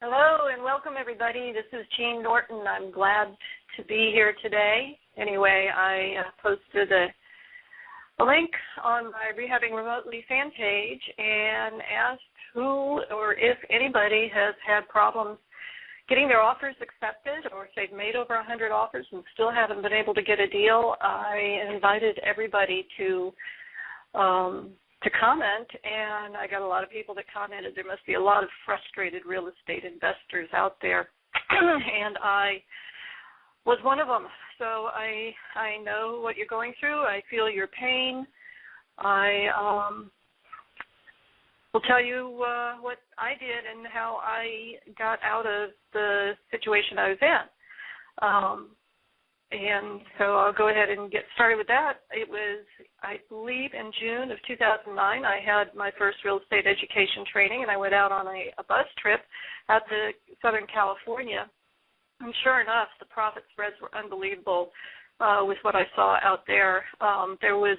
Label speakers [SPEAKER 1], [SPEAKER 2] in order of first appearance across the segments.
[SPEAKER 1] Hello and welcome, everybody. This is Jean Norton. I'm glad to be here today. Anyway, I posted a link on my Rehabbing Remotely fan page and asked who or if anybody has had problems getting their offers accepted, or if they've made over 100 offers and still haven't been able to get a deal. I invited everybody to comment, and I got a lot of people that commented. There must be a lot of frustrated real estate investors out there, and I was one of them. So I know what you're going through. I feel your pain. I will tell you what I did and how I got out of the situation I was in. And so I'll go ahead and get started with that. It was, I believe, in June of 2009, I had my first real estate education training, and I went out on a bus trip out to Southern California. And sure enough, the profit spreads were unbelievable with what I saw out there. There was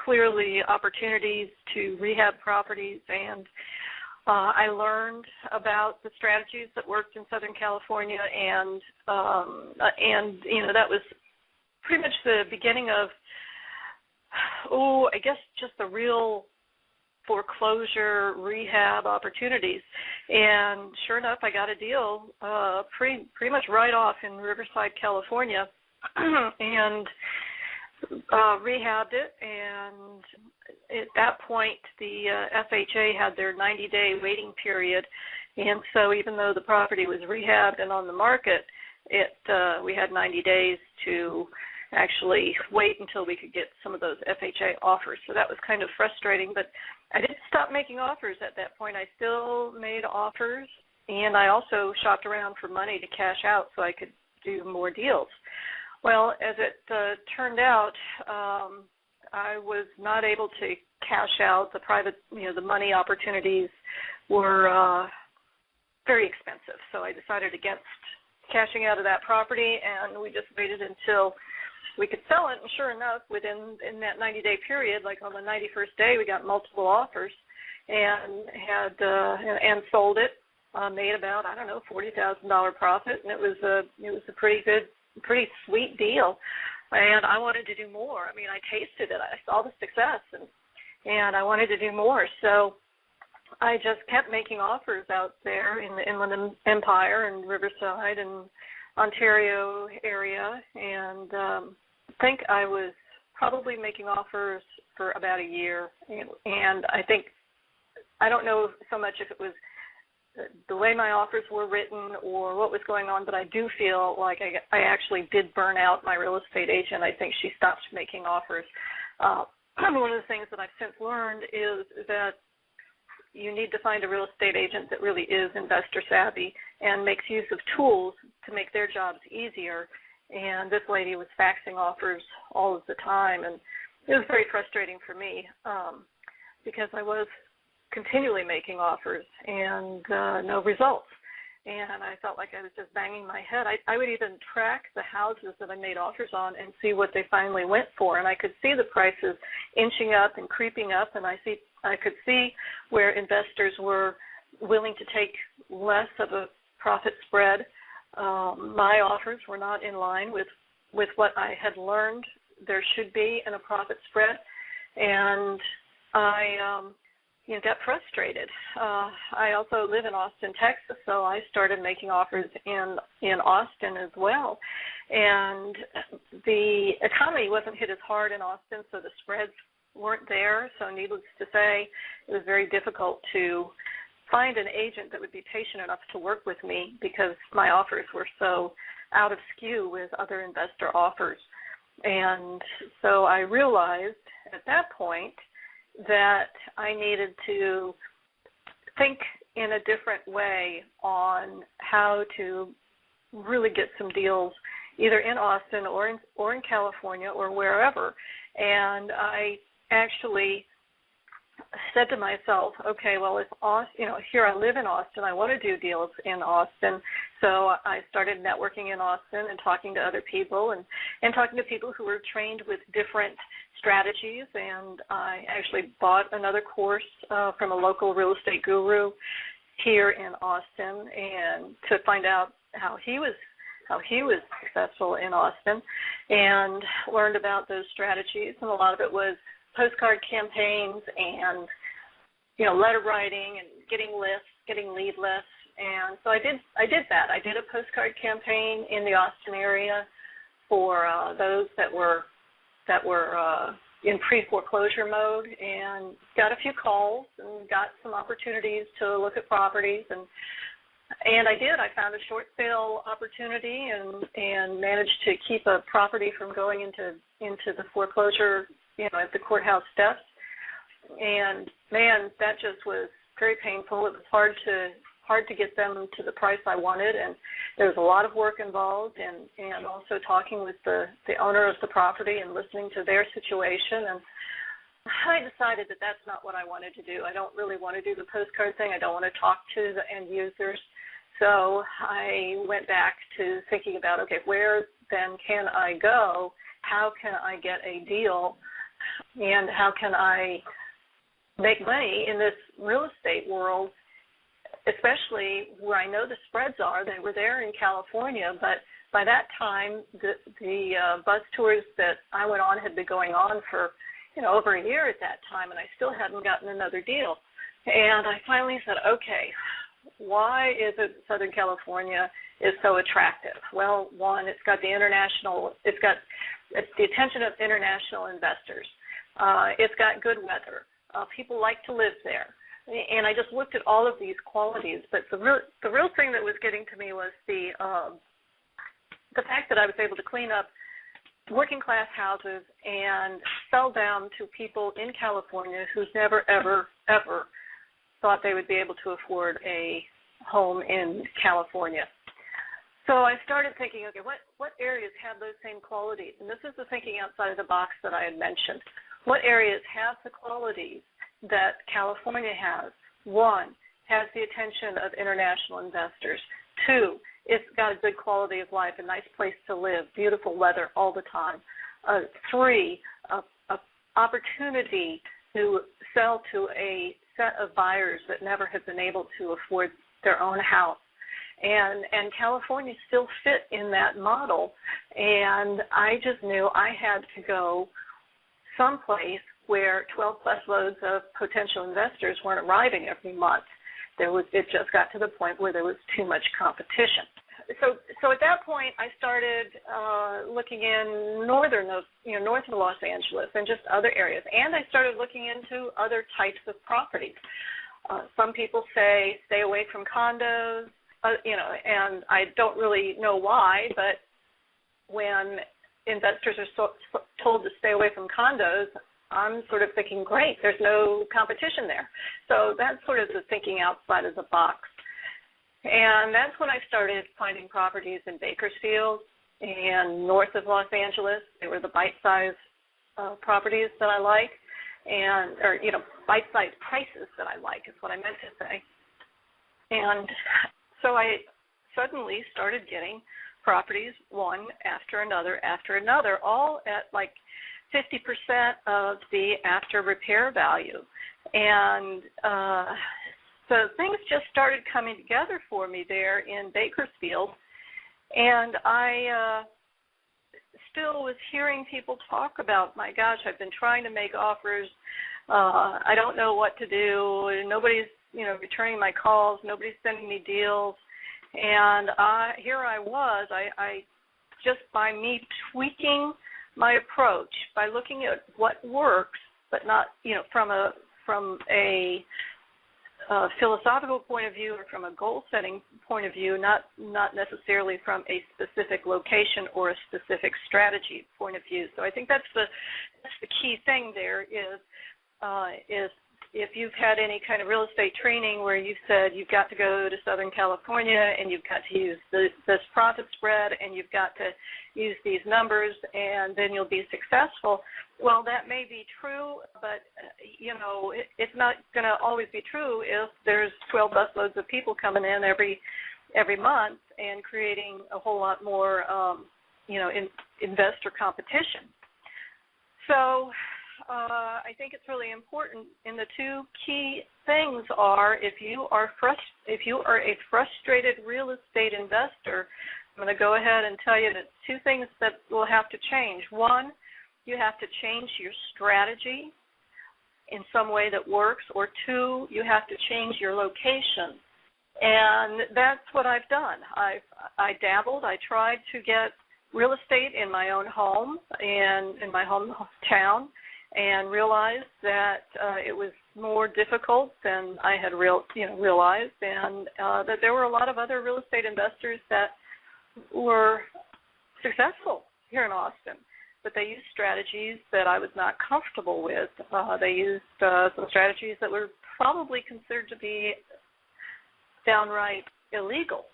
[SPEAKER 1] clearly opportunities to rehab properties, and I learned about the strategies that worked in Southern California, and you know, that was pretty much the beginning of, I guess just the real foreclosure rehab opportunities. And sure enough, I got a deal pretty much right off in Riverside, California, and rehabbed it. And at that point, the FHA had their 90-day waiting period, and so even though the property was rehabbed and on the market, we had 90 days to actually wait until we could get some of those FHA offers. So that was kind of frustrating, but I didn't stop making offers at that point. I still made offers, and I also shopped around for money to cash out so I could do more deals. Well, as it turned out, I was not able to cash out. The private, the money opportunities were very expensive, so I decided against cashing out of that property, and we just waited until we could sell it. And sure enough, in that 90-day period, like on the 91st day, we got multiple offers and and sold it. Made about $40,000 profit, and it was a pretty sweet deal. And I wanted to do more. I mean, I tasted it. I saw the success, and I wanted to do more. So I just kept making offers out there in the Inland Empire and Riverside and Ontario area, and I think I was probably making offers for about a year. And I don't know so much if it was the way my offers were written or what was going on, but I do feel like I actually did burn out my real estate agent. I think she stopped making offers. One of the things that I've since learned is that you need to find a real estate agent that really is investor savvy and makes use of tools to make their jobs easier. And this lady was faxing offers all of the time, and it was very frustrating for me because I was continually making offers and no results. And I felt like I was just banging my head. I would even track the houses that I made offers on and see what they finally went for, and I could see the prices inching up and creeping up, and I could see where investors were willing to take less of a profit spread. My offers were not in line with what I had learned there should be in a profit spread, and I got frustrated. I also live in Austin, Texas, so I started making offers in Austin as well. And the economy wasn't hit as hard in Austin, so the spreads weren't there. So needless to say, it was very difficult to find an agent that would be patient enough to work with me because my offers were so out of skew with other investor offers. And so I realized at that point that I needed to think in a different way on how to really get some deals either in Austin or in California or wherever. And I actually said to myself, okay, well, if here I live in Austin, I want to do deals in Austin. So I started networking in Austin and talking to other people and talking to people who were trained with different strategies. And I actually bought another course from a local real estate guru. here in Austin, and to find out how he was successful in Austin, and learned about those strategies. And a lot of it was postcard campaigns and letter writing and getting lead lists. And so I did that. I did a postcard campaign in the Austin area for those that were in pre-foreclosure mode, and got a few calls and got some opportunities to look at properties, and I did. I found a short sale opportunity and managed to keep a property from going into the foreclosure, at the courthouse steps. And man, that just was very painful. It was hard to get them to the price I wanted, and there was a lot of work involved, and also talking with the owner of the property and listening to their situation. And I decided that that's not what I wanted to do. I don't really want to do the postcard thing. I don't want to talk to the end users. So I went back to thinking about, okay, where then can I go? How can I get a deal? And how can I make money in this real estate world, especially where I know the spreads are? They were there in California, but by that time, the bus tours that I went on had been going on for, over a year at that time, and I still hadn't gotten another deal. And I finally said, okay, why is it Southern California is so attractive? Well, one, it's got the attention of international investors. It's got good weather. People like to live there. And I just looked at all of these qualities, but the real thing that was getting to me was the fact that I was able to clean up working class houses and sell them to people in California who never, ever, ever thought they would be able to afford a home in California. So I started thinking, okay, what areas have those same qualities? And this is the thinking outside of the box that I had mentioned. What areas have the qualities that California has? One, has the attention of international investors. Two, it's got a good quality of life, a nice place to live, beautiful weather all the time. Three, a opportunity to sell to a set of buyers that never have been able to afford their own house. And California still fit in that model, and I just knew I had to go someplace where 12 plus loads of potential investors weren't arriving every month. It just got to the point where there was too much competition. So at that point, I started looking in north of Los Angeles and just other areas, and I started looking into other types of properties. Some people say stay away from condos, and I don't really know why, but when investors are told to stay away from condos, I'm sort of thinking, great, there's no competition there. So that's sort of the thinking outside of the box. And that's when I started finding properties in Bakersfield and north of Los Angeles. They were the bite-sized properties that I like, or bite-sized prices that I like is what I meant to say. And so I suddenly started getting properties one after another, all at like 50% of the after repair value. And so things just started coming together for me there in Bakersfield. And I still was hearing people talk about, my gosh, I've been trying to make offers. I don't know what to do. Nobody's, returning my calls. Nobody's sending me deals. And here I was. I just by me tweaking my approach, by looking at what works, but not, from a philosophical point of view or from a goal-setting point of view, not necessarily from a specific location or a specific strategy point of view. So I think that's the key thing there is if you've had any kind of real estate training where you've said you've got to go to Southern California and you've got to use this profit spread and you've got to use these numbers and then you'll be successful, well, that may be true, but, it's not going to always be true if there's 12 busloads of people coming in every month and creating a whole lot more, investor competition. So I think it's really important. And the two key things are if you are a frustrated real estate investor, I'm going to go ahead and tell you that two things that will have to change. One, you have to change your strategy in some way that works, or two, you have to change your location. And that's what I've done. I dabbled. I tried to get real estate in my own home and in my hometown, and realized that it was more difficult than I had realized, and that there were a lot of other real estate investors that were successful here in Austin, but they used strategies that I was not comfortable with. They used some strategies that were probably considered to be downright illegal.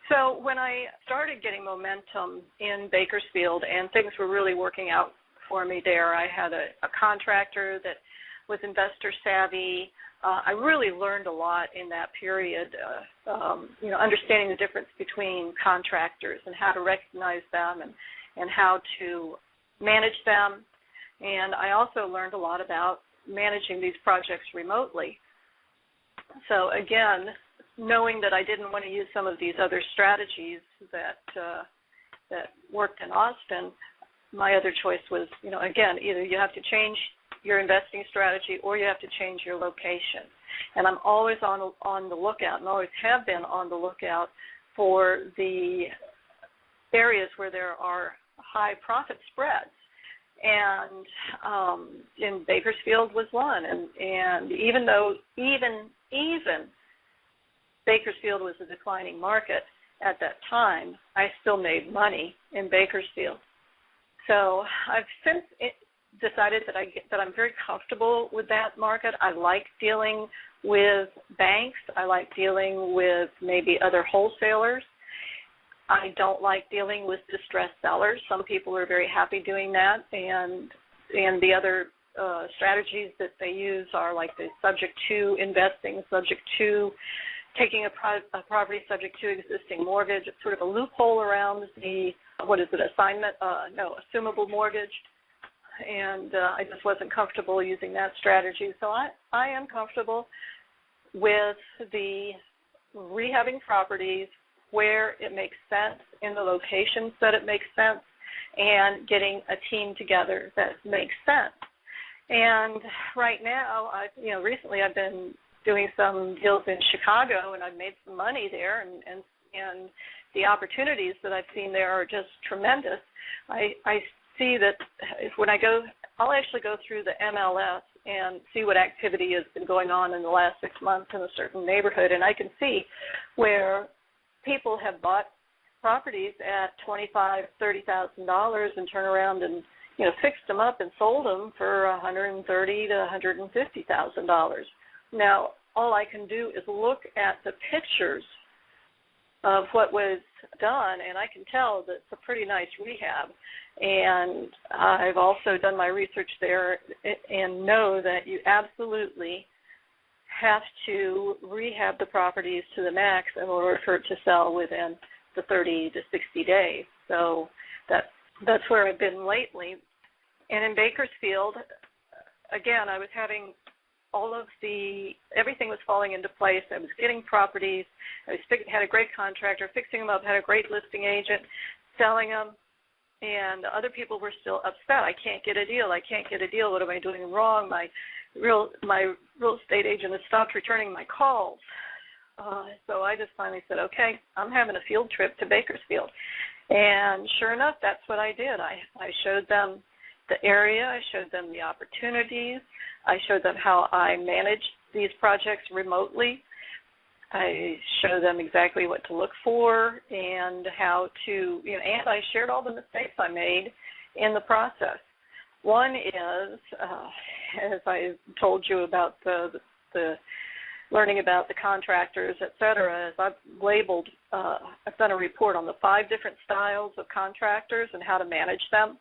[SPEAKER 1] So when I started getting momentum in Bakersfield and things were really working out for me there, I had a contractor that was investor savvy. I really learned a lot in that period, understanding the difference between contractors and how to recognize them and how to manage them. And I also learned a lot about managing these projects remotely. So again, knowing that I didn't want to use some of these other strategies that worked in Austin, my other choice was, again, either you have to change your investing strategy or you have to change your location. And I'm always on the lookout, and always have been on the lookout for the areas where there are high profit spreads. And in Bakersfield was one. And even though even Bakersfield was a declining market at that time, I still made money in Bakersfield. So I've since decided that I'm very comfortable with that market. I like dealing with banks. I like dealing with maybe other wholesalers. I don't like dealing with distressed sellers. Some people are very happy doing that, and the other strategies that they use are like the subject to investing, subject to taking a property subject to existing mortgage. It's sort of a loophole around the, assumable mortgage. And I just wasn't comfortable using that strategy. So I am comfortable with the rehabbing properties where it makes sense, in the locations that it makes sense, and getting a team together that makes sense. And right now, recently I've been doing some deals in Chicago, and I've made some money there, and the opportunities that I've seen there are just tremendous. I see that when I go, I'll actually go through the MLS and see what activity has been going on in the last 6 months in a certain neighborhood, and I can see where people have bought properties at $25,000, $30,000 and turn around and fixed them up and sold them for $130,000 to $150,000. Now, all I can do is look at the pictures of what was done, and I can tell that it's a pretty nice rehab. And I've also done my research there and know that you absolutely have to rehab the properties to the max in order for it to sell within the 30 to 60 days. So that's where I've been lately. And in Bakersfield, again, I was having everything was falling into place. I was getting properties. I had a great contractor fixing them up, had a great listing agent selling them, and other people were still upset. I can't get a deal. What am I doing wrong? My real estate agent has stopped returning my calls. So I just finally said, okay, I'm having a field trip to Bakersfield. And sure enough, that's what I did. I showed them the area. I showed them the opportunities. I showed them how I managed these projects remotely. I showed them exactly what to look for and how to, and I shared all the mistakes I made in the process. One is, as I told you about the learning about the contractors, et cetera, as I've done a report on the 5 different styles of contractors and how to manage them,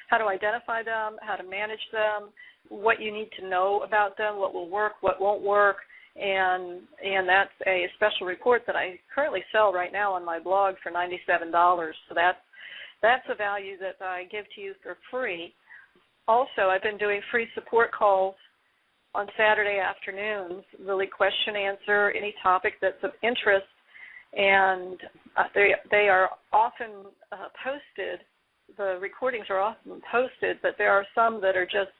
[SPEAKER 1] how to identify them, how to manage them, what you need to know about them, what will work, what won't work, and that's a special report that I currently sell right now on my blog for $97. So that's a value that I give to you for free. also, I've been doing free support calls on Saturday afternoons, really question answer any topic that's of interest, and they are often posted. The recordings are often posted, but there are some that are just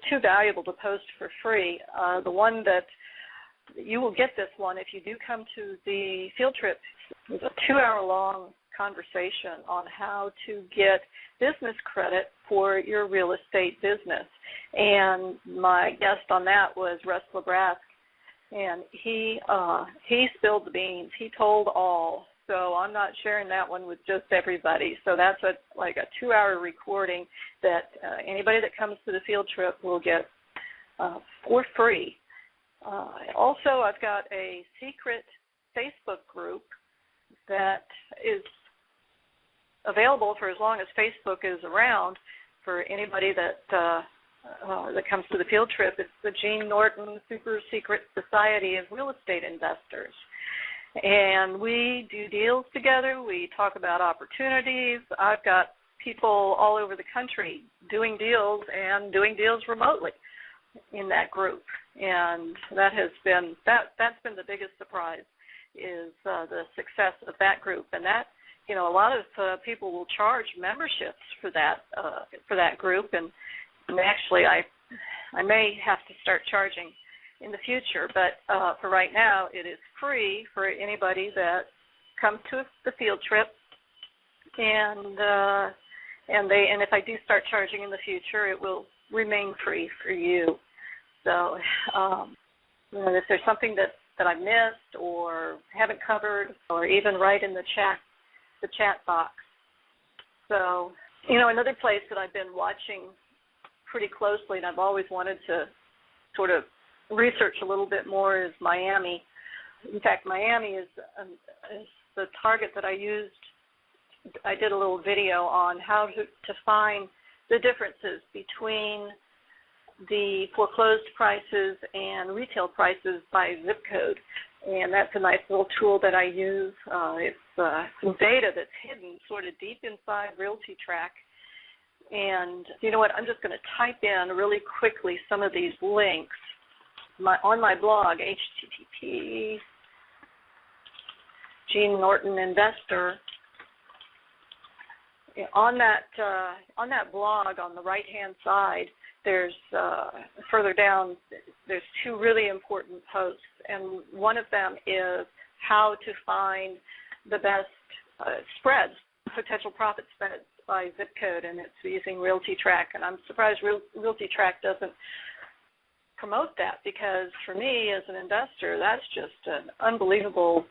[SPEAKER 1] too valuable to post for free. The one that you will get, this one if you do come to the field trip, is a 2-hour-long conversation on how to get business credit for your real estate business. And my guest on that was Russ LeBrask, and he spilled the beans. He told all. So I'm not sharing that one with just everybody. So that's like a 2-hour recording that anybody that comes to the field trip will get for free. Also, I've got a secret Facebook group that is available for as long as Facebook is around for anybody that comes to the field trip. It's the Gene Norton Super Secret Society of Real Estate Investors. And we do deals together. We talk about opportunities. I've got people all over the country doing deals and doing deals remotely in that group. And that's been the biggest surprise, is the success of that group. And that, a lot of people will charge memberships for that group, and actually I may have to start charging in the future, but for right now it is free for anybody that comes to the field trip, and if I do start charging in the future, it will remain free for you. So if there's something that I missed or haven't covered, or even write in the chat box. So, another place that I've been watching pretty closely, and I've always wanted to sort of research a little bit more, is Miami. In fact, Miami is the target that I used. I did a little video on how to find the differences between the foreclosed prices and retail prices by zip code. And that's a nice little tool that I use. It's some data that's hidden sort of deep inside Realty Track. And you know what? I'm just going to type in really quickly some of these links. On my blog, http Gene Norton Investor. On that blog, on the right-hand side, there's further down, there's 2 really important posts, and one of them is how to find the best spreads, potential profit spreads by zip code, and it's using Realty Track. And I'm surprised Realty Track doesn't promote that, because for me as an investor, that's just an unbelievable,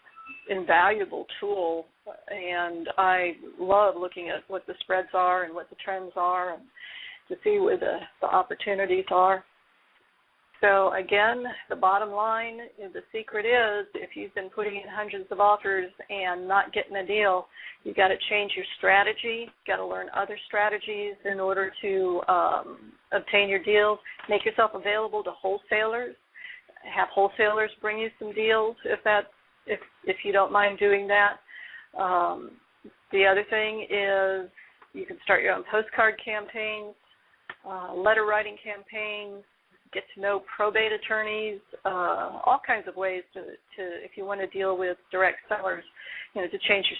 [SPEAKER 1] invaluable tool, and I love looking at what the spreads are and what the trends are, and to see where the opportunities are. So again, the bottom line, the secret is, if you've been putting in hundreds of offers and not getting a deal, you've got to change your strategy. You've got to learn other strategies in order to obtain your deals. Make yourself available to wholesalers. Have wholesalers bring you some deals if you don't mind doing that. The other thing is, you can start your own postcard campaigns, letter writing campaigns, get to know probate attorneys, all kinds of ways to if you want to deal with direct sellers, to change your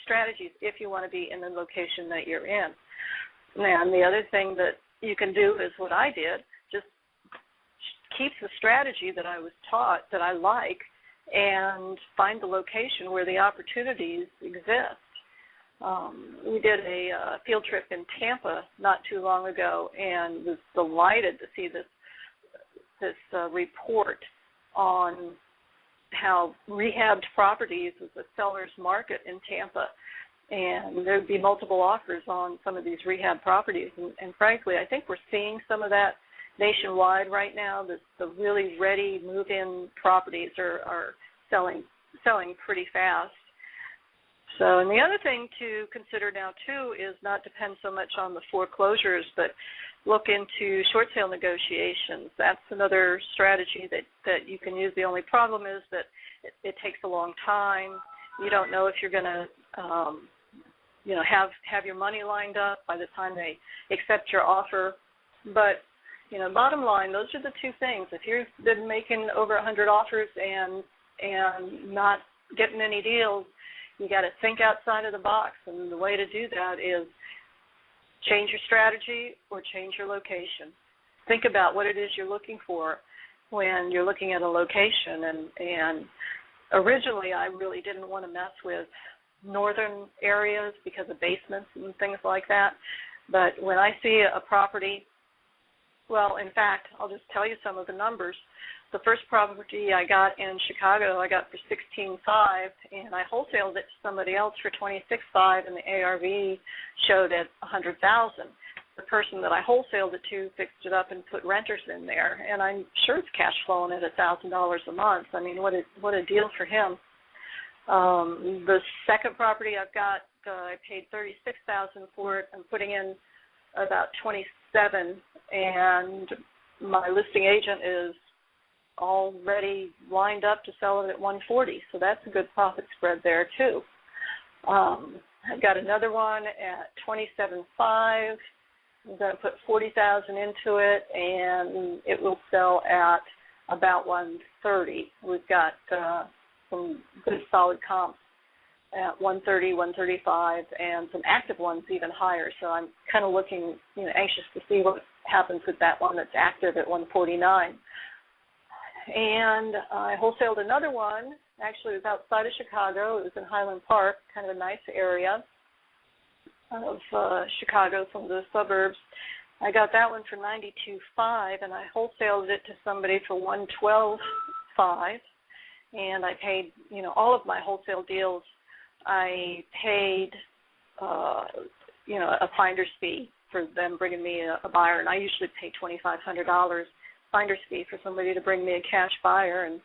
[SPEAKER 1] strategies if you want to be in the location that you're in. And the other thing that you can do is what I did, just keep the strategy that I was taught that I like, and find the location where the opportunities exist. We did a field trip in Tampa not too long ago, and was delighted to see this report on how rehabbed properties is a seller's market in Tampa, and there'd be multiple offers on some of these rehab properties. And frankly, I think we're seeing some of that nationwide right now. The really ready move-in properties are selling pretty fast. So, and the other thing to consider now, too, is not depend so much on the foreclosures, but look into short sale negotiations. That's another strategy that you can use. The only problem is that it takes a long time. You don't know if you're going to have your money lined up by the time they accept your offer. But bottom line, those are the two things. If you've been making over 100 offers and not getting any deals, you got to think outside of the box. And the way to do that is change your strategy or change your location. Think about what it is you're looking for when you're looking at a location. And originally, I really didn't want to mess with northern areas because of basements and things like that. But when I see a property, well, in fact, I'll just tell you some of the numbers. The first property I got in Chicago, I got for $16,500, and I wholesaled it to somebody else for $26,500, and the ARV showed at $100,000. The person that I wholesaled it to fixed it up and put renters in there, and I'm sure it's cash flowing at $1,000 a month. I mean, what a deal for him. The second property I've got, I paid $36,000 for it. I'm putting in about $27,000, and my listing agent is already lined up to sell it at $140,000. So that's a good profit spread there too. I've got another one at $27,500. I'm going to put $40,000 into it, and it will sell at about $130,000. We've got some good solid comps at $130,000, $135,000, and some active ones even higher. So I'm kind of looking, anxious to see what happens with that one that's active at $149,000. And I wholesaled another one. Actually, it was outside of Chicago. It was in Highland Park, kind of a nice area of Chicago, some of the suburbs. I got that one for $92,500, and I wholesaled it to somebody for $112,500. And I paid, all of my wholesale deals, I paid, a finder's fee for them bringing me a buyer, and I usually pay $2,500 finder's fee for somebody to bring me a cash buyer, and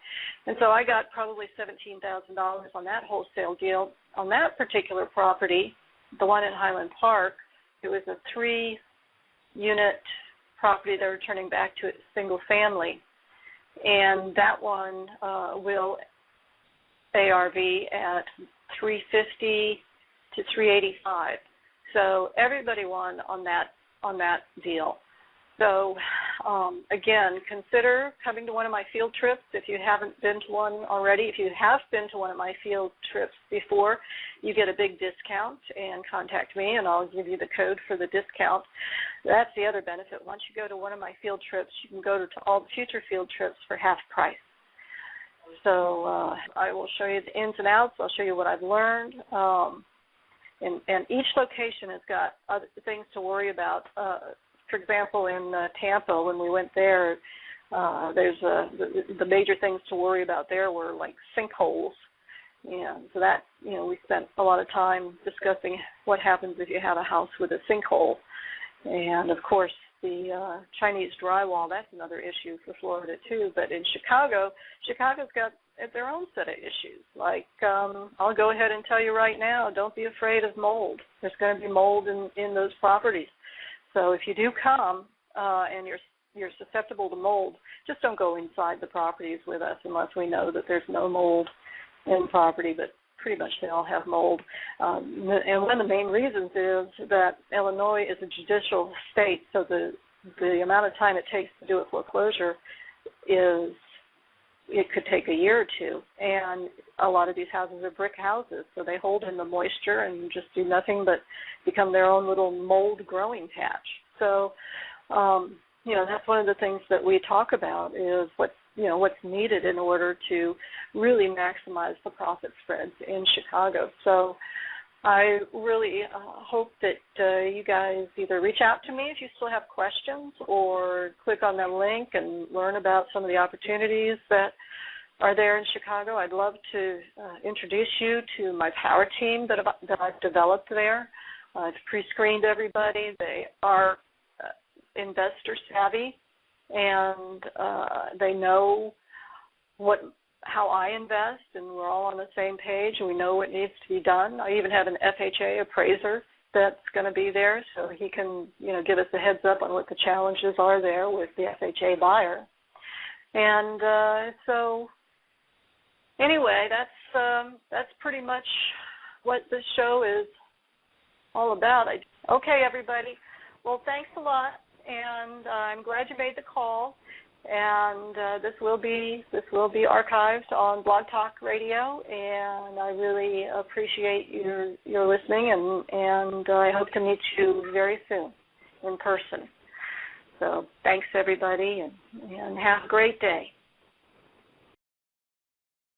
[SPEAKER 1] so I got probably $17,000 on that wholesale deal. On that particular property, the one in Highland Park, it was a 3-unit property they were turning back to a single family, and that one will ARV at $350,000 to $385,000. So everybody won on that deal. So again, consider coming to one of my field trips if you haven't been to one already. If you have been to one of my field trips before, you get a big discount, and contact me and I'll give you the code for the discount. That's the other benefit. Once you go to one of my field trips, you can go to all the future field trips for half price. So I will show you the ins and outs. I'll show you what I've learned. And each location has got other things to worry about. For example, in Tampa, when we went there, the major things to worry about there were like sinkholes. And so that, we spent a lot of time discussing what happens if you have a house with a sinkhole. And, of course, the Chinese drywall, that's another issue for Florida, too. But in Chicago's got their own set of issues. Like, I'll go ahead and tell you right now, don't be afraid of mold. There's going to be mold in those properties. So if you do come and you're susceptible to mold, just don't go inside the properties with us unless we know that there's no mold in property, but pretty much they all have mold. And one of the main reasons is that Illinois is a judicial state, so the amount of time it takes to do a foreclosure it could take a year or two. And a lot of these houses are brick houses, so they hold in the moisture and just do nothing but become their own little mold growing patch. So, that's one of the things that we talk about is what's needed in order to really maximize the profit spreads in Chicago. So I really hope that you guys either reach out to me if you still have questions or click on that link and learn about some of the opportunities that are there in Chicago. I'd love to introduce you to my power team that I've developed there. I've pre-screened everybody. They are investor savvy, and they know how I invest, and we're all on the same page, and we know what needs to be done. I even have an FHA appraiser that's going to be there, so he can, give us a heads up on what the challenges are there with the FHA buyer. And so, anyway, that's pretty much what this show is all about. Okay, everybody. Well, thanks a lot, and I'm glad you made the call. And this will be archived on Blog Talk Radio, and I really appreciate your listening, and I hope to meet you very soon in person. So thanks, everybody, and have a great day.